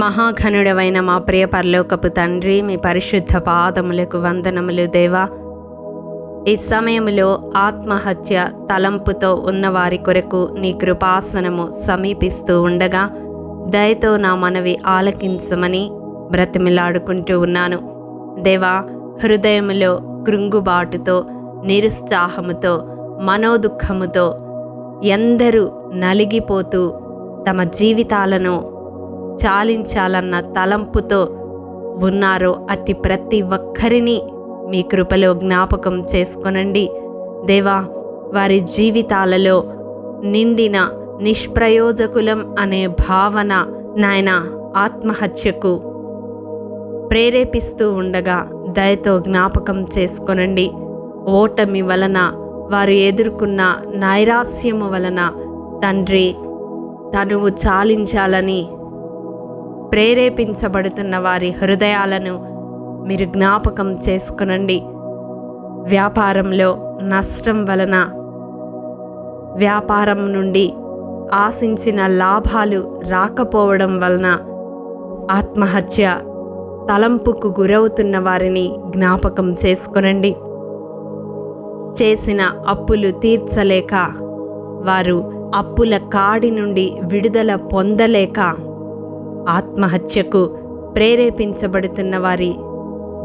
మహాఘనుడవైన మా ప్రియ పరలోకపు తండ్రి, మీ పరిశుద్ధ పాదములకు వందనములు దేవా. ఈ సమయంలో ఆత్మహత్య తలంపుతో ఉన్నవారి కొరకు నీ కృపాసనము సమీపిస్తూ ఉండగా దయతో నా మనవి ఆలకించమని బ్రతిమిలాడుకుంటూ ఉన్నాను దేవా. హృదయములో కృంగుబాటుతో, నిరుత్సాహముతో, మనోదుఖముతో ఎందరూ నలిగిపోతూ తమ జీవితాలను చాలించాలన్న తలంపుతో ఉన్నారో అట్టి ప్రతి ఒక్కరిని మీ కృపలో జ్ఞాపకం చేసుకొనండి దేవా. వారి జీవితాలలో నిండిన నిష్ప్రయోజకులం అనే భావన నాయన ఆత్మహత్యకు ప్రేరేపిస్తూ ఉండగా దయతో జ్ఞాపకం చేసుకొనండి. ఓటమి వలన, వారు ఎదుర్కొన్న నైరాస్యము వలన తండ్రి తనువు చాలించాలని ప్రేరేపించబడుతున్న వారి హృదయాలను మీరు జ్ఞాపకం చేసుకొనండి. వ్యాపారంలో నష్టం వలన, వ్యాపారం నుండి ఆశించిన లాభాలు రాకపోవడం వలన ఆత్మహత్య తలంపుకు గురవుతున్న వారిని జ్ఞాపకం చేసుకొనండి. చేసిన అప్పులు తీర్చలేక, వారు అప్పుల కాడి నుండి విడుదల పొందలేక ఆత్మహత్యకు ప్రేరేపించబడుతున్న వారి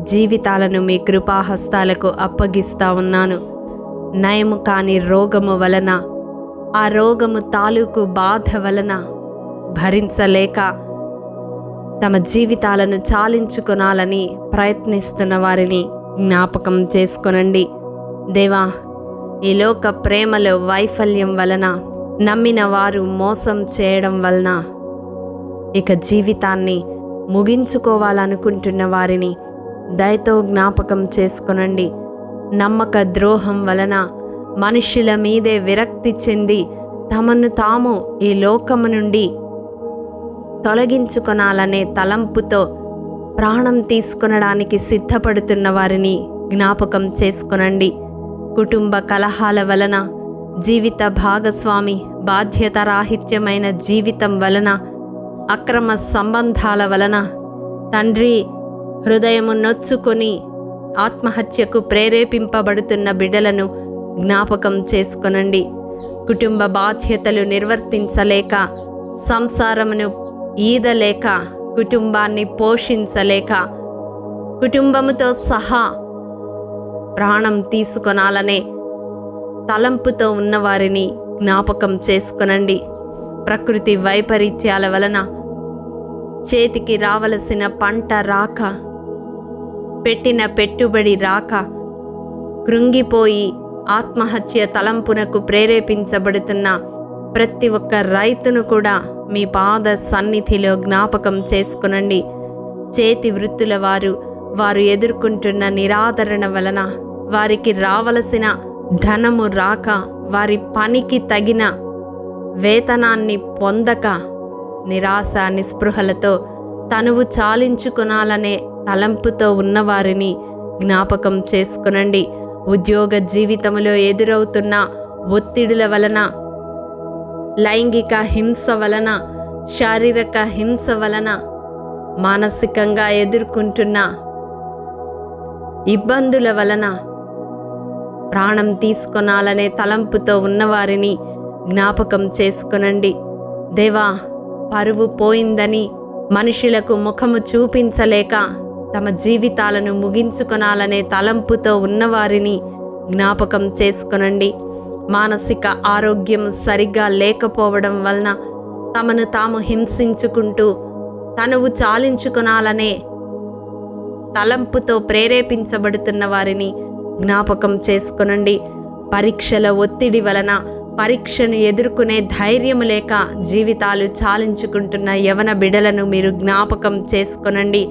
జీవితాలను మీ కృపాహస్తాలకు అప్పగిస్తా ఉన్నాను. నయము కాని రోగము వలన, ఆ రోగము తాలూకు బాధ వలన భరించలేక తమ జీవితాలను చాలించుకొనాలని ప్రయత్నిస్తున్న వారిని జ్ఞాపకం చేసుకొనండి దేవా. ఈ లోక ప్రేమలో వైఫల్యం వలన, నమ్మిన వారు మోసం చేయడం వలన ఇక జీవితాన్ని ముగించుకోవాలనుకుంటున్న వారిని దయతో జ్ఞాపకం చేసుకొనండి. నమ్మక ద్రోహం వలన మనుషుల మీదే విరక్తి చెంది తమను తాము ఈ లోకము నుండి తొలగించుకొనాలనే తలంపుతో ప్రాణం తీసుకొనడానికి సిద్ధపడుతున్న వారిని జ్ఞాపకం చేసుకొనండి. కుటుంబ కలహాల వలన, జీవిత భాగస్వామి బాధ్యతారాహిత్యమైన జీవితం వలన, అక్రమ సంబంధాల వలన తండ్రి హృదయము నొచ్చుకొని ఆత్మహత్యకు ప్రేరేపింపబడుతున్న బిడ్డలను జ్ఞాపకం చేసుకొనండి. కుటుంబ బాధ్యతలు నిర్వర్తించలేక, సంసారమును ఈదలేక, కుటుంబాన్ని పోషించలేక, కుటుంబముతో సహా ప్రాణం తీసుకొనాలనే తలంపుతో ఉన్నవారిని జ్ఞాపకం చేసుకొనండి. ప్రకృతి వైపరీత్యాల వలన చేతికి రావలసిన పంట రాక, పెట్టిన పెట్టుబడి రాక కృంగిపోయి ఆత్మహత్య తలంపునకు ప్రేరేపించబడుతున్న ప్రతి ఒక్క రైతును కూడా మీ పాద సన్నిధిలో జ్ఞాపకం చేసుకొనండి. చేతి వృత్తుల వారు ఎదుర్కొంటున్న నిరాదరణ వలన, వారికి రావలసిన ధనము రాక, వారి పనికి తగిన వేతనాన్ని పొందక నిరాశ నిస్పృహలతో తనువు చాలించుకొనాలనే తలంపుతో ఉన్నవారిని జ్ఞాపకం చేసుకొనండి. ఉద్యోగ జీవితంలో ఎదురవుతున్న ఒత్తిడుల వలన, లైంగిక హింస వలన, శారీరక హింస వలన, మానసికంగా ఎదుర్కొంటున్న ఇబ్బందుల వలన ప్రాణం తీసుకొనాలనే తలంపుతో ఉన్నవారిని జ్ఞాపకం చేసుకొనండి దేవా. పరువు పోయిందని మనుషులకు ముఖము చూపించలేక తమ జీవితాలను ముగించుకొనాలనే తలంపుతో ఉన్నవారిని జ్ఞాపకం చేసుకొనండి. మానసిక ఆరోగ్యం సరిగ్గా లేకపోవడం వలన తమను తాము హింసించుకుంటూ తనువు చాలించుకొనాలనే తలంపుతో ప్రేరేపించబడుతున్న వారిని జ్ఞాపకం చేసుకొనండి. పరీక్షల ఒత్తిడి వలన పరీక్షను ఎదుర్కొనే ధైర్యం లేక జీవితాలు చాలించుకుంటున్న యవన బిడ్డలను మీరు జ్ఞాపకం చేసుకొనండి.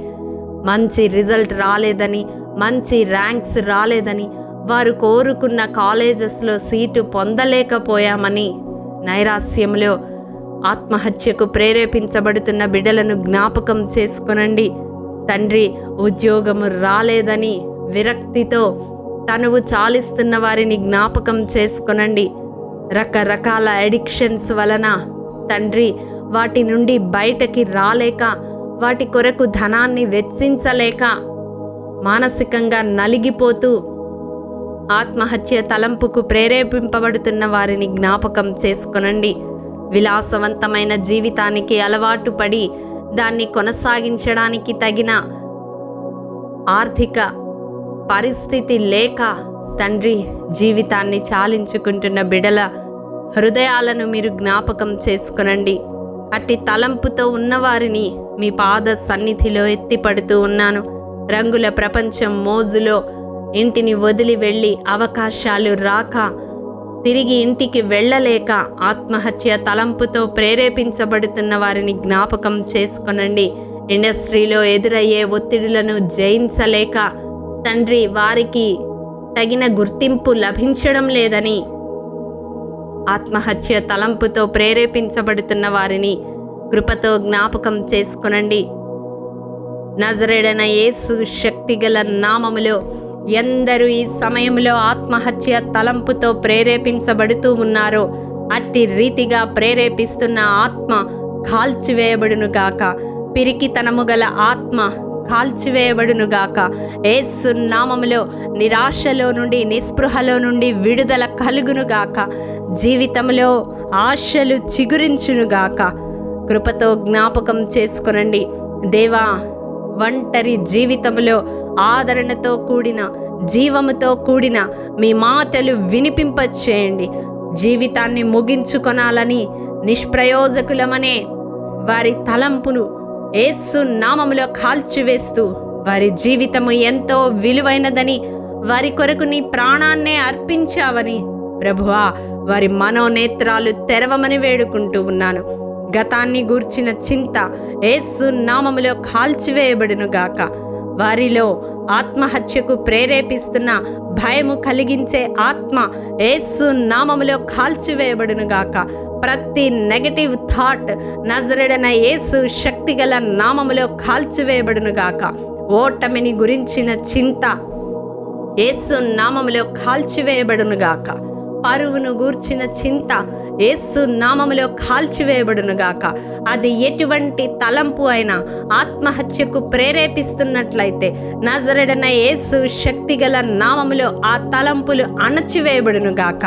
మంచి రిజల్ట్ రాలేదని, మంచి ర్యాంక్స్ రాలేదని, వారు కోరుకున్న కాలేజెస్లో సీటు పొందలేకపోయామని నైరాస్యంలో ఆత్మహత్యకు ప్రేరేపించబడుతున్న బిడ్డలను జ్ఞాపకం చేసుకొనండి తండ్రి. ఉద్యోగము రాలేదని విరక్తితో తనువు చాలిస్తున్న వారిని జ్ఞాపకం చేసుకొనండి. రకరకాల అడిక్షన్స్ వలన తండ్రి వాటి నుండి బయటకి రాలేక వాటి కొరకు ధనాన్ని వెచ్చించలేక మానసికంగా నలిగిపోతూ ఆత్మహత్య తలంపుకు ప్రేరేపింపబడుతున్న వారిని జ్ఞాపకం చేసుకొనండి. విలాసవంతమైన జీవితానికి అలవాటు పడి దాన్ని కొనసాగించడానికి తగిన ఆర్థిక పరిస్థితి లేక తండ్రి జీవితాన్ని చాలించుకుంటున్న బిడల హృదయాలను మీరు జ్ఞాపకం చేసుకొనండి. అట్టి తలంపుతో ఉన్నవారిని మీ పాద సన్నిధిలో ఎత్తిపడుతూ ఉన్నాను. రంగుల ప్రపంచం మోజులో ఇంటిని వదిలి వెళ్ళి అవకాశాలు రాక తిరిగి ఇంటికి వెళ్ళలేక ఆత్మహత్య తలంపుతో ప్రేరేపించబడుతున్న వారిని జ్ఞాపకం చేసుకొనండి. ఇండస్ట్రీలో ఎదురయ్యే ఒత్తిడులను జయించలేక తండ్రి వారికి తగిన గుర్తింపు లభించడం లేదని ఆత్మహత్య తలంపుతో ప్రేరేపించబడుతున్న వారిని కృపతో జ్ఞాపకం చేసుకొనండి. నజరేయుడైన యేసు శక్తిగల నామములో ఎందరూ ఈ సమయంలో ఆత్మహత్య తలంపుతో ప్రేరేపించబడుతూ ఉన్నారో అట్టి రీతిగా ప్రేరేపిస్తున్న ఆత్మ కాల్చివేయబడునుగాక. పిరికితనము గల ఆత్మ కాల్చివేయబడునుగాక. యేసు నామములో నిరాశలో నుండి నిస్పృహలో నుండి విడుదల కలుగునుగాక. జీవితంలో ఆశలు చిగురించునుగాక. కృపతో జ్ఞాపకం చేసుకొనండి. దేవా, ఒంటరి జీవితంలో ఆదరణతో కూడిన జీవముతో కూడిన మీ మాటలు వినిపింపచేయండి. జీవితాన్ని ముగించుకొనాలని నిష్ప్రయోజకులమనే వారి తలంపును యేసు నామములో కాల్చివేస్తూ వారి జీవితము ఎంతో విలువైనదని, వారి కొరకు నీ ప్రాణాన్నే అర్పించావని ప్రభువా వారి మనోనేత్రాలు తెరవమని వేడుకుంటూ ఉన్నాను. గతాన్ని గూర్చిన చింత యేసు నామములో కాల్చివేయబడునుగాక. వారిలో ఆత్మహత్యకు ప్రేరేపిస్తున్న భయము కలిగించే ఆత్మ యేసు నామములో కాల్చివేయబడునుగాక. ప్రతి నెగటివ్ థాట్ నజరేయుడైన యేసు శక్తిగల నామములో కాల్చివేయబడునుగాక. ఓటమిని గురించిన చింత యేసు నామములో కాల్చివేయబడునుగాక. పరువును గూర్చిన చింత యేసు నామములో కాల్చివేయబడునుగాక. అది ఎటువంటి తలంపు అయినా ఆత్మహత్యకు ప్రేరేపిస్తున్నట్లయితే నజరేయుడైన యేసు శక్తిగల నామములో ఆ తలంపులు అణచివేయబడునుగాక.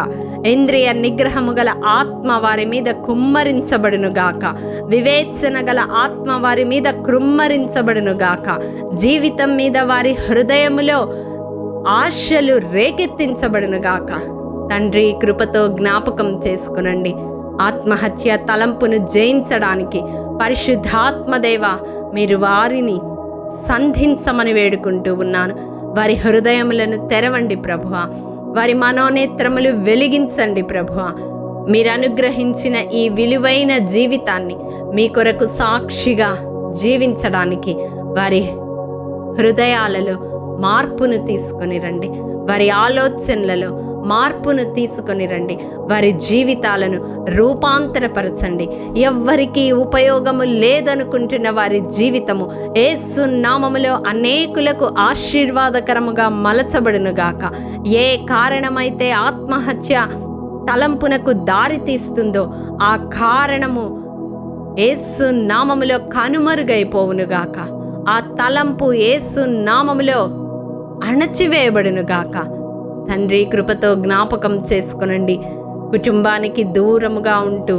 ఇంద్రియ నిగ్రహము గల ఆత్మ వారి మీద కుమ్మరించబడునుగాక. వివేచన గల ఆత్మ వారి మీద కృమ్మరించబడునుగాక. జీవితం మీద వారి హృదయములో ఆశలు రేకెత్తించబడునుగాక. తండ్రి, కృపతో జ్ఞాపకం చేసుకునండి. ఆత్మహత్య తలంపును జయించడానికి పరిశుద్ధాత్మదేవ మీరు వారిని సంధించమని వేడుకుంటూ ఉన్నాను. వారి హృదయములను తెరవండి ప్రభువా. వారి మనోనేత్రములు వెలిగించండి ప్రభువా. మీరు అనుగ్రహించిన ఈ విలువైన జీవితాన్ని మీ కొరకు సాక్షిగా జీవించడానికి వారి హృదయాలలో మార్పును తీసుకొని రండి. వారి ఆలోచనలలో మార్పును తీసుకొని రండి. వారి జీవితాలను రూపాంతరపరచండి. ఎవ్వరికీ ఉపయోగము లేదనుకుంటున్న వారి జీవితము యేసు నామములో అనేకులకు ఆశీర్వాదకరముగా మలచబడునుగాక. ఏ కారణమైతే ఆత్మహత్య తలంపునకు దారి తీస్తుందో ఆ కారణము యేసు నామములో కనుమరుగైపోవునుగాక. ఆ తలంపు యేసు నామములో అణచివేయబడునుగాక. తండ్రి, కృపతో జ్ఞాపకం చేసుకొనండి. కుటుంబానికి దూరముగా ఉంటూ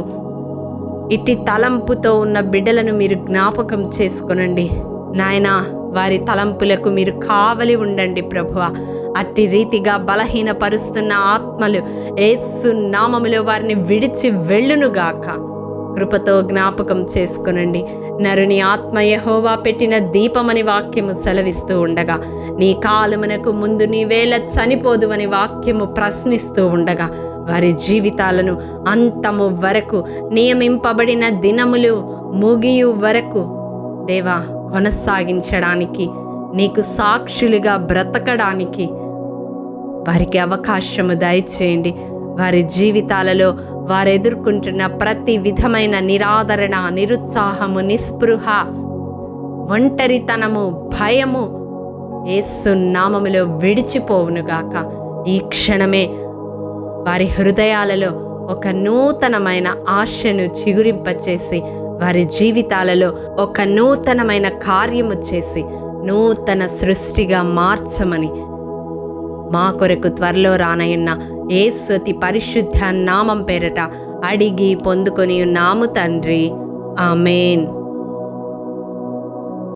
ఇట్టి తలంపుతో ఉన్న బిడ్డలను మీరు జ్ఞాపకం చేసుకొనండి నాయనా. వారి తలంపులకు మీరు కావలి ఉండండి ప్రభువా. అట్టి రీతిగా బలహీనపరుస్తున్న ఆత్మలు యేసు నామములో వారిని విడిచి వెళ్ళునుగాక. కృపతో జ్ఞాపకం చేసుకొనండి. నరుని ఆత్మ యెహోవా పెట్టిన దీపమని వాక్యము సెలవిస్తూ ఉండగా, నీ కాలమునకు ముందు నీవేళ చనిపోదు అని వాక్యము ప్రశ్నిస్తూ ఉండగా, వారి జీవితాలను అంతము వరకు నియమింపబడిన దినములు ముగియు వరకు దేవా కొనసాగించడానికి, నీకు సాక్షులుగా బ్రతకడానికి వారికి అవకాశము దయచేయండి. వారి జీవితాలలో వారు ఎదుర్కొంటున్న ప్రతి విధమైన నిరాదరణ, నిరుత్సాహము, నిస్పృహ, ఒంటరితనము, భయము యేసు నామములో విడిచిపోవునుగాక. ఈ క్షణమే వారి హృదయాలలో ఒక నూతనమైన ఆశను చిగురింపచేసి వారి జీవితాలలో ఒక నూతనమైన కార్యము చేసి నూతన సృష్టిగా మార్చమని మా కొరకు త్వరలో రానయున్న యేసు అతి పరిశుద్ధ నామం పేరట అడిగి పొందుకొని ఉన్నాము తండ్రి. ఆమేన్.